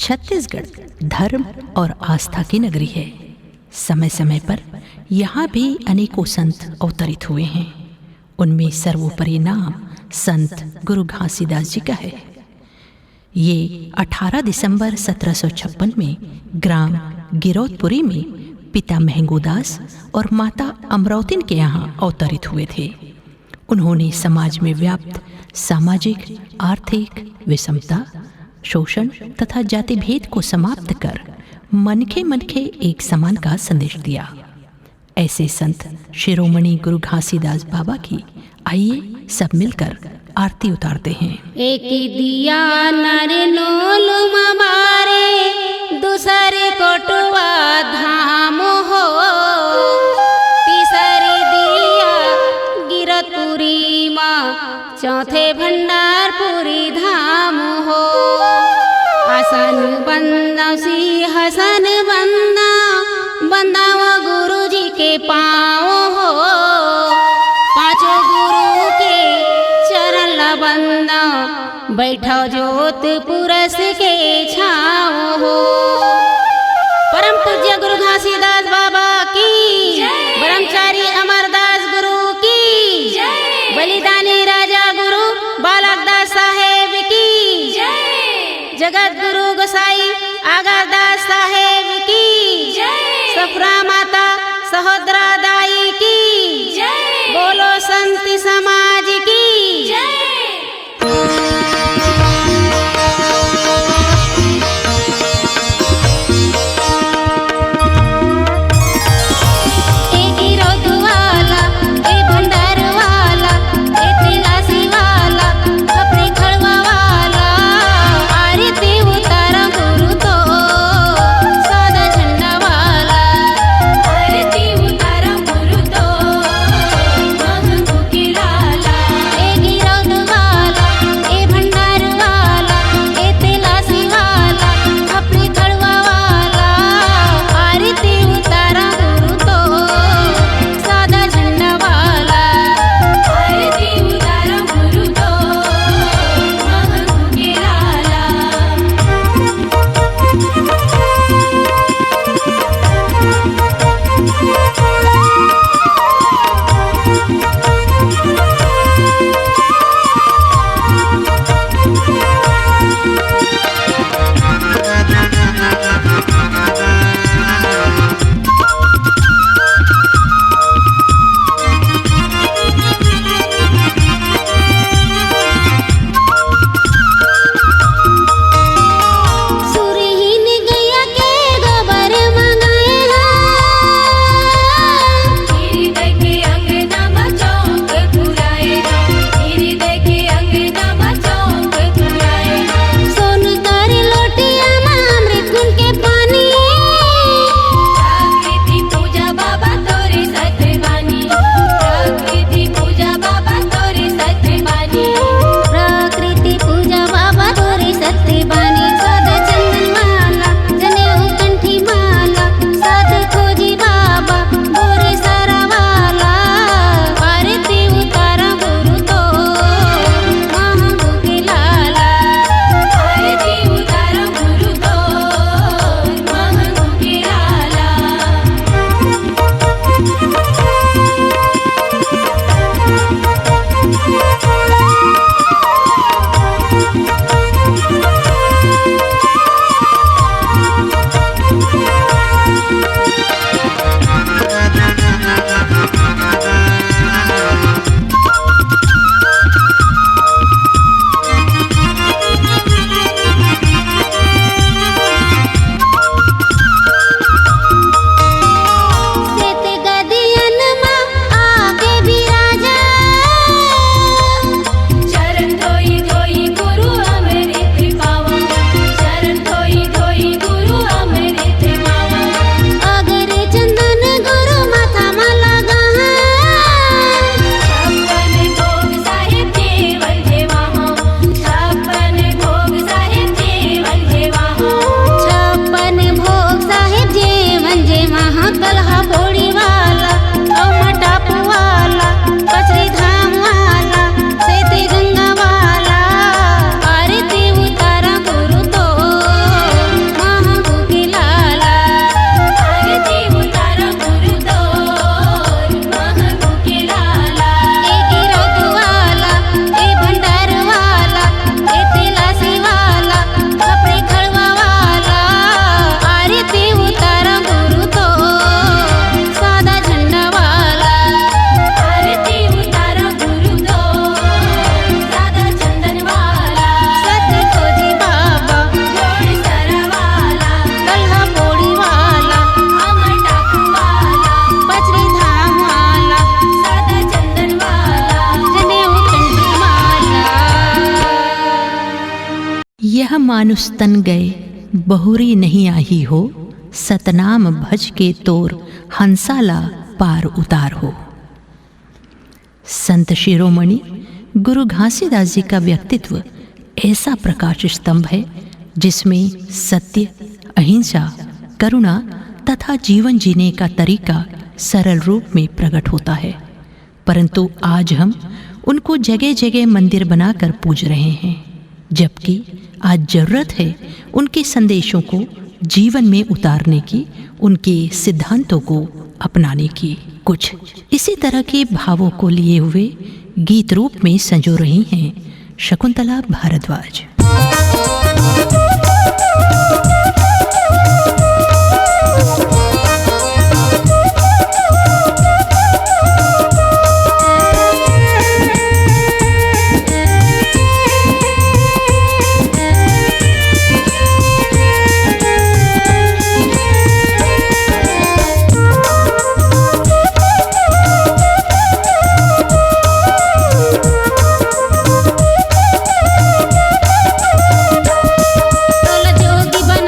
छत्तीसगढ़ धर्म और आस्था की नगरी है। समय समय पर यहाँ भी अनेकों संत अवतरित हुए हैं। उनमें सर्वोपरि नाम संत गुरु घासीदास जी का है। ये 18 दिसंबर 1756 में ग्राम गिरौदपुरी में पिता महंगूदास और माता अमरावतीन के यहाँ अवतरित हुए थे। उन्होंने समाज में व्याप्त सामाजिक, आर्थिक विषमता, शोषण तथा जाति भेद को समाप्त कर मनखे मनखे एक समान का संदेश दिया। ऐसे संत शिरोमणि गुरु घासीदास बाबा की आइए सब मिलकर आरती उतारते हैं। एक दिया नर नोलुम बारे, दूसरे कोटवा धाम हो, तीसरे दिया गिरतपुरी माँ, चौथे भंडारपुरी धाम हो। हसन बंदा सी हसन बंदा, बंदाव गुरु जी के पाँव हो। पांचों गुरु के चरण बंदा, बैठो जोत पुरस के छाँव हो। परम पूज्य गुरु घासीदास बाबा की, ब्रह्मचारी अमरदास गुरु की, बलिदानी राजा गुरु बालकदास साहेब की, जगत गुरु गोसाई आगादास साहेब की, सफरा माता सहोदरा दाई की, बोलो संत समाज की। आरती उतारा गुरु तो महंगू की लाला। यह मानुष तन गए बहुरी नहीं आई हो, सतनाम भज के तोर हंसाला पार उतार हो। संत शिरोमणि गुरु घासीदास जी का व्यक्तित्व ऐसा प्रकाश स्तंभ है जिसमें सत्य, अहिंसा, करुणा तथा जीवन जीने का तरीका सरल रूप में प्रकट होता है। परंतु आज हम उनको जगह जगह मंदिर बनाकर पूज रहे हैं, जबकि आज जरूरत है उनके संदेशों को जीवन में उतारने की, उनके सिद्धांतों को अपनाने की। कुछ इसी तरह के भावों को लिए हुए गीत रूप में संजो रही हैं शकुंतला भारद्वाज। तोला जोगी बन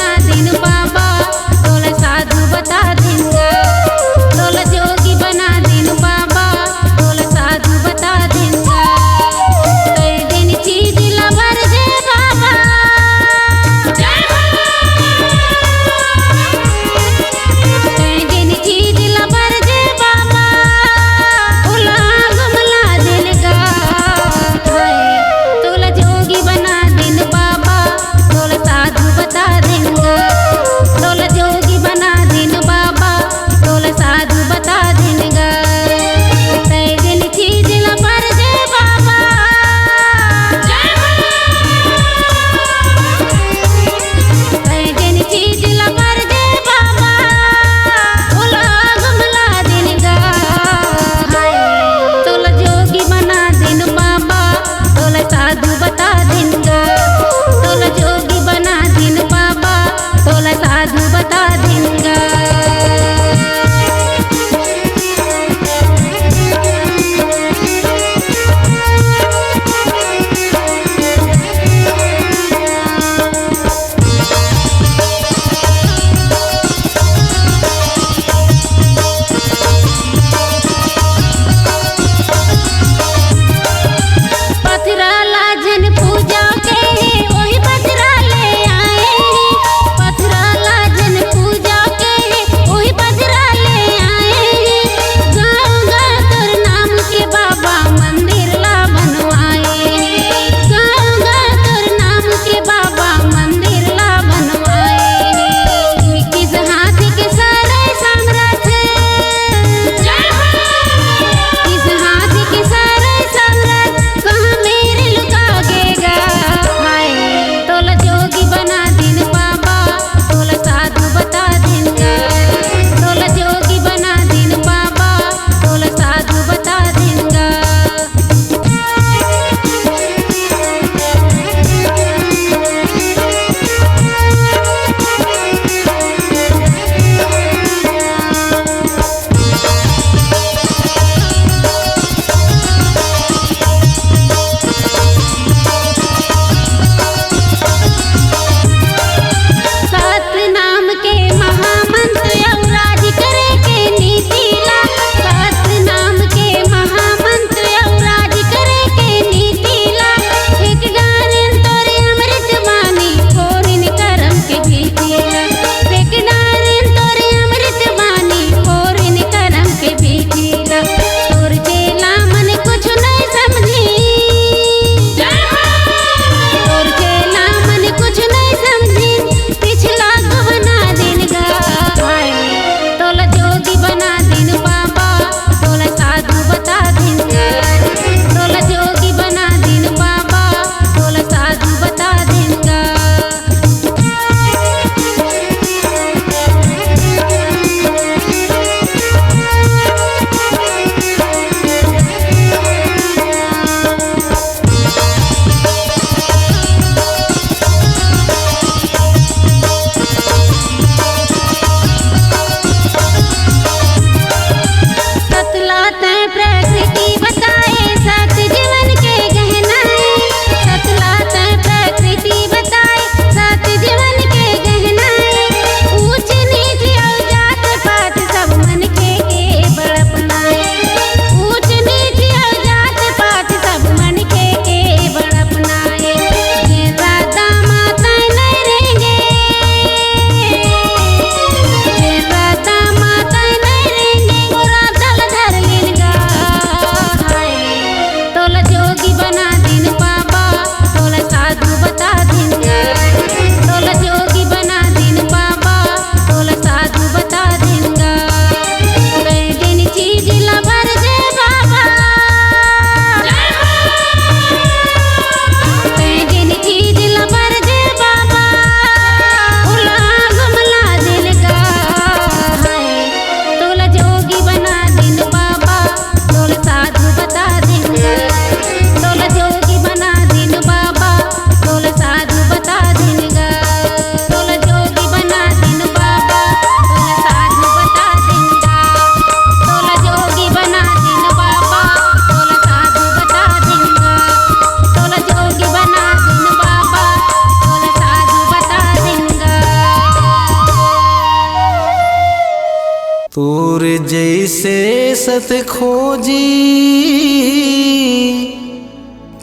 जैसे सत खोजी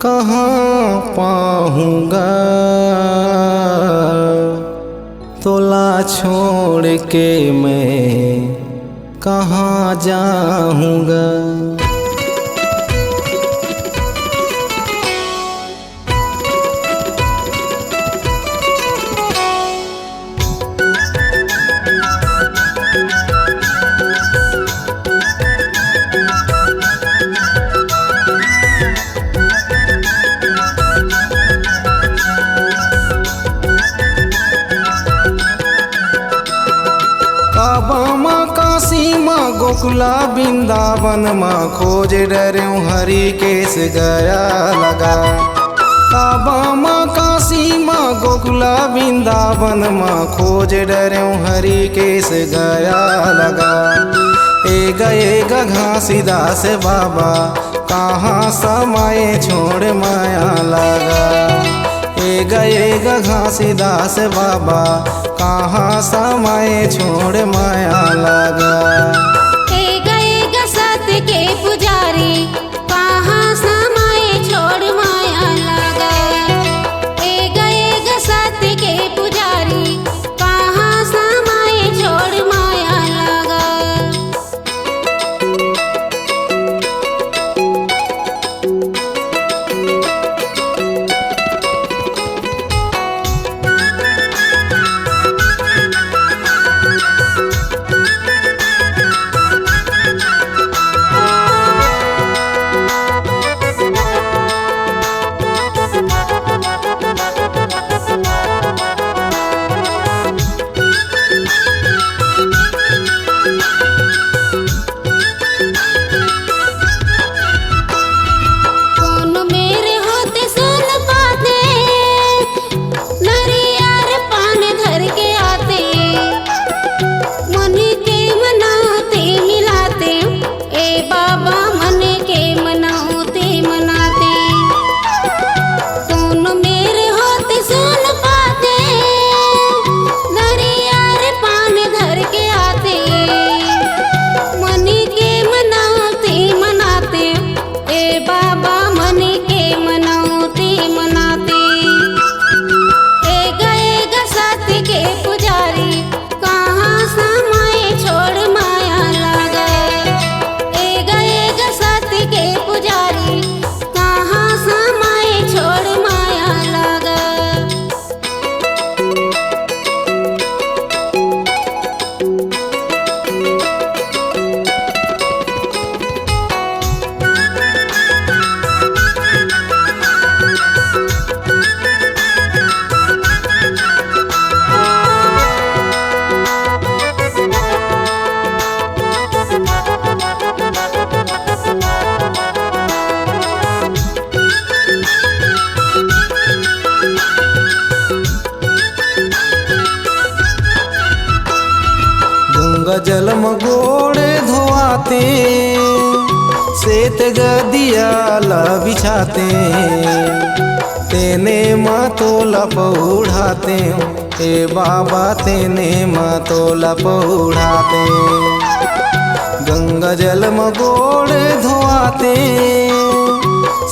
कहाँ पाऊँगा, तोला छोड़ के मैं कहाँ जाऊँगा। गोकुला वृंदावन माँ खोज डर्यों हरि केस गया लगा। काबा माँ काशी माँ गोकुला वृंदावन माँ खोज डर्यों हरि केस गया लगा। एगा घासीदास बाबा कहाँ समाये छोड़ माया लगा। एगा घासीदास बाबा कहाँ समाये छोड़ माया लगा। के पुजारी कहाँ समाये छोड़ माया लगा। एगा सत्य के पुजारी कहाँ समाये छोड़ माया लगा। जलम गोड़े धोआते सेत गदिया बिछाते। तेने मातोला पौढ़ाते ए बाबा तेने मातोला पौढ़ाते। गंगा जलम गोड़े धोआते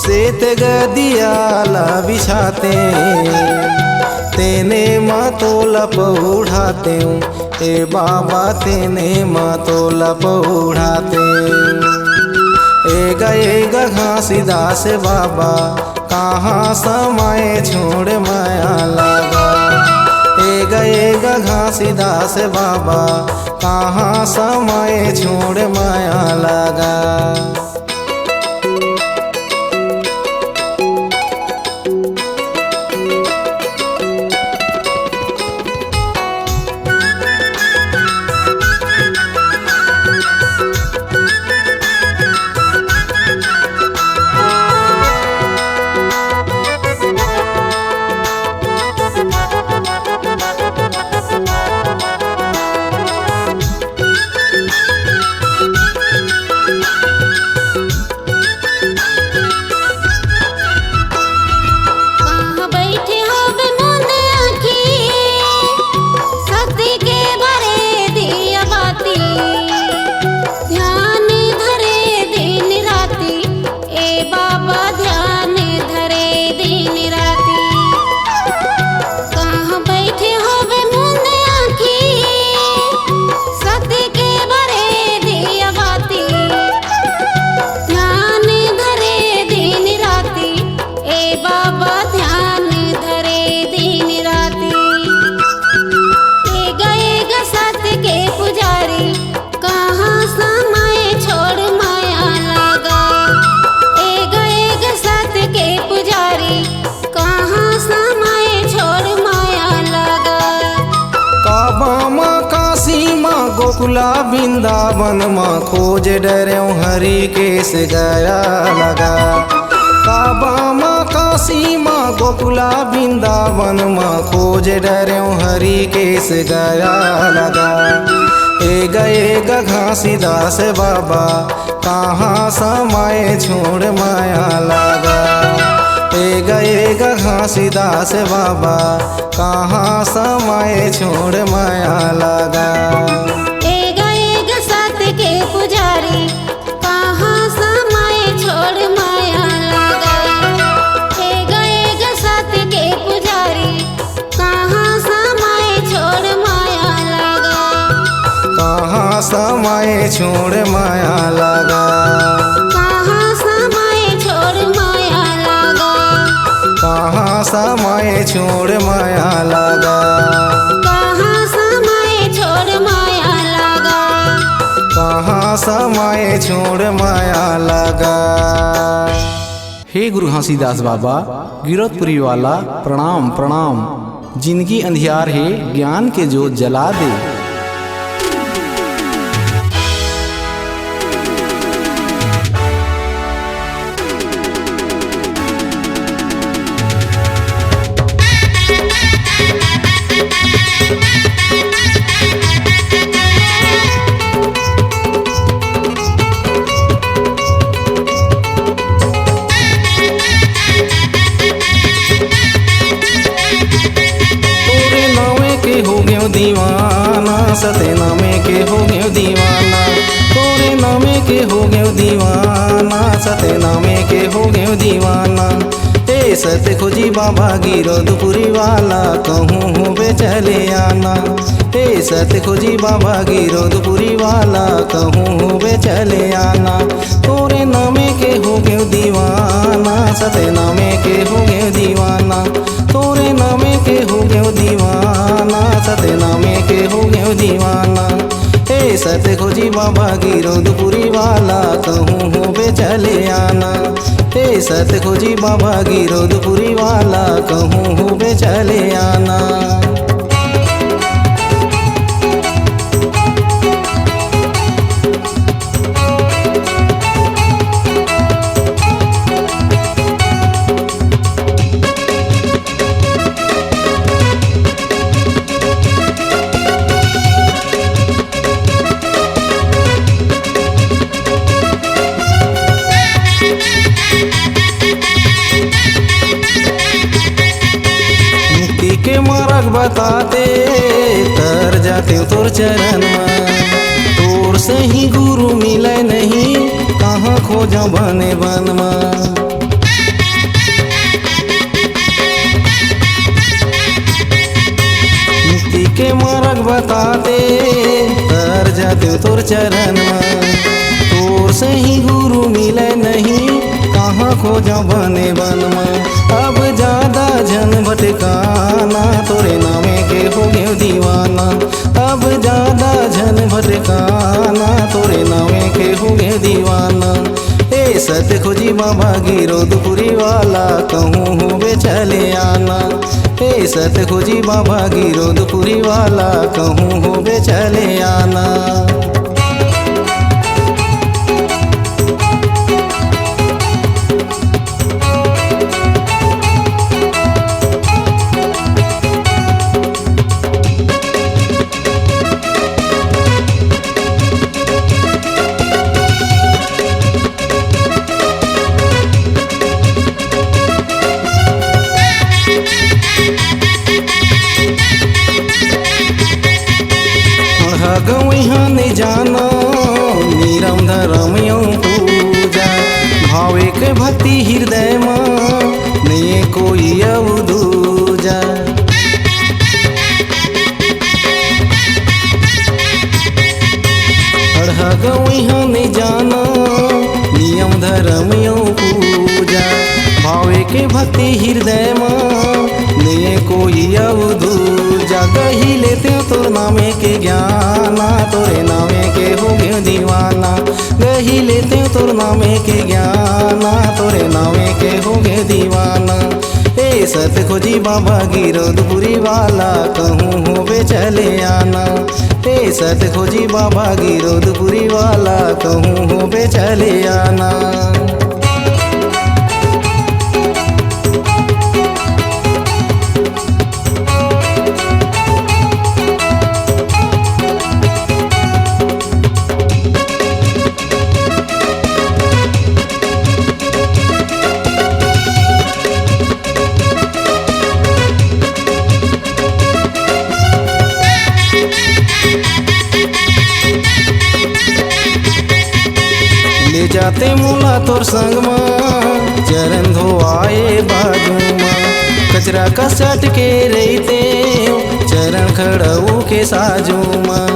सेत गदिया बिछाते। तेने मातोला पौढ़ाते ए बाबा तेने मातोला पौढ़ाते। एगा घासीदास बाबा कहाँ समाये छोड़ माया लगा। एगा घासीदास बाबा कहाँ समाये छोड़ माया लगा। गोकुला वृंदावन माँ खोज डर्यों हरि केस गया लगा। काबा माँ काशी माँ गोकुला वृंदावन माँ खोज डर्यों हरि केस गया लगा। एक घासीदास बाबा कहाँ समाये छोड़ माया लगा। एक घासीदास बाबा कहाँ समाये छोड़ माया लगा। एक सत के पुजारी कहाँ समाये छोड़ माया लगा। एक सत के पुजारी कहाँ समाये छोड़ माया लगा। कहाँ समाये छोड़ माया लगा। कहाँ समाये छोड़ माया लगा। कहाँ समाये छोड़ माया लगा। कहाँ समाये छोड़ माया लगा। कहाँ समाये छोड़ माया लगा। हे गुरु घासीदास बाबा गिरौदपुरी वाला प्रणाम प्रणाम। जिनकी अंधियार है ज्ञान के जोत जला दे। दीवाना सते नामे के हो गयो दीवाना। तोरे नामे के हो गयो दीवाना सते नामे के हो गयो दीवाना। ए सत खोजी बाबा गिरौदपुरी वाला कहूँ हो बे चले आना। ए सत खोजी बाबा गिरौदपुरी वाला कहूँ हो बे चले आना। तोरे नामे के हो गयो दीवाना सते नामे के हो गयो दीवाना। तोरे नामे के हो गयो दीवाना सते नामे के हो गयो दीवाना। ए सत खोजी बाबा गिरौदपुरी वाला कहूँ हो बे चले आना। ए सत खोजी बाबा गिरौदपुरी वाला कहूँ हो बे चले आना। के मार्ग बताते तर जाते तोर चरण में। तोर से ही गुरु मिले नहीं कहाँ खोजा बने बन में। मुक्ति के मार्ग बताते तर जाते तोर चरण में। तोर से ही गुरु मिले नहीं कहाँ खोजा बने बन में। अब ज्यादा जन भटकाना तोरे नामे के हो गयो दीवाना। अब ज्यादा जन भटकाना तोरे नामे के हो गयो दीवाना। ए सत खोजी बाबा गिरौदपुरी वाला कहूँ हो बे चले आना। ए सत खोजी बाबा गिरौदपुरी वाला कहूँ हो बे चले आना। गवैहा ने जाना नीरम धरम पूजा। भावे के भक्ति हृदय में नहीं कोई अवधूजा। गवैहा ने जाना नियम धर्म पूजा। भावे के भक्ति हृदय में नहीं कोई अवधूजा। कही लेते तोर नामे के ज्ञाना तोरे नामे के हो गयो दीवाना। कही लेते तोर नामे के ज्ञाना तोरे नामे के हो गयो दीवाना। ए सत खोजी बाबा गिरौदपुरी वाला कहूँ हो बे चले आना। ए सत खोजी बाबा गिरोधपुरी वाला कहूँ हो बे चले आना। ले जाते मोला तोर संग में चरण धोआए बाजू में कचरा कसट के रहते चरण खड़ऊ के साजू में।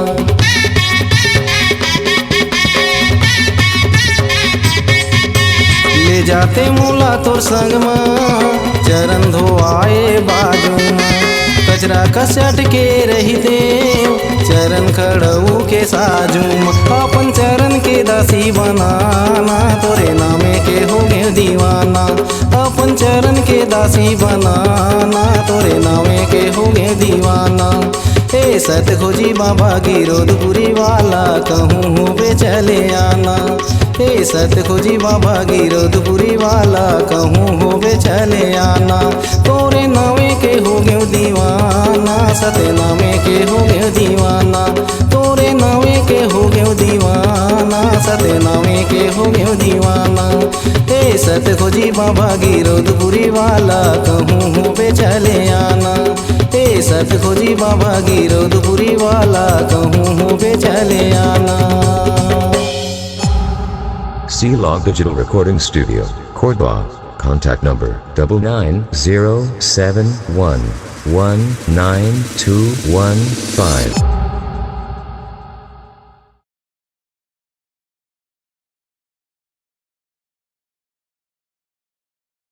ले जाते मोला तोर संग में चरण धोआए बाजू में कचरा कसट के रहते चरण खड़ऊ के साजू अपन चरण के दासी बनाना तोरे नामे के हो गए दीवाना। अपन चरण के दासी बनाना तोरे नामे के हो गए दीवाना। ए सत खोजी बाबा गिरोधपुरी वाला कहूँ हो बे चले आना। ए सत खोजी बाबा गिरोधपुरी वाला कहूँ हो बे चले आना। तोरे नामे के हो गए दीवाना सते नामे के हो गए दीवाना। तोरे नामे के हो गए दीवाना सते नामे के हो गए दीवाना। ए सत खोजी बाबा गिरोधपुरी वाला कहूँ हो बे चले आना। ए सत खोजी बाबा गिरोधपुरी वाला कहूँ हो बे चले आना। C-Log Digital Recording Studio, Cordoba. Contact number 9907119215.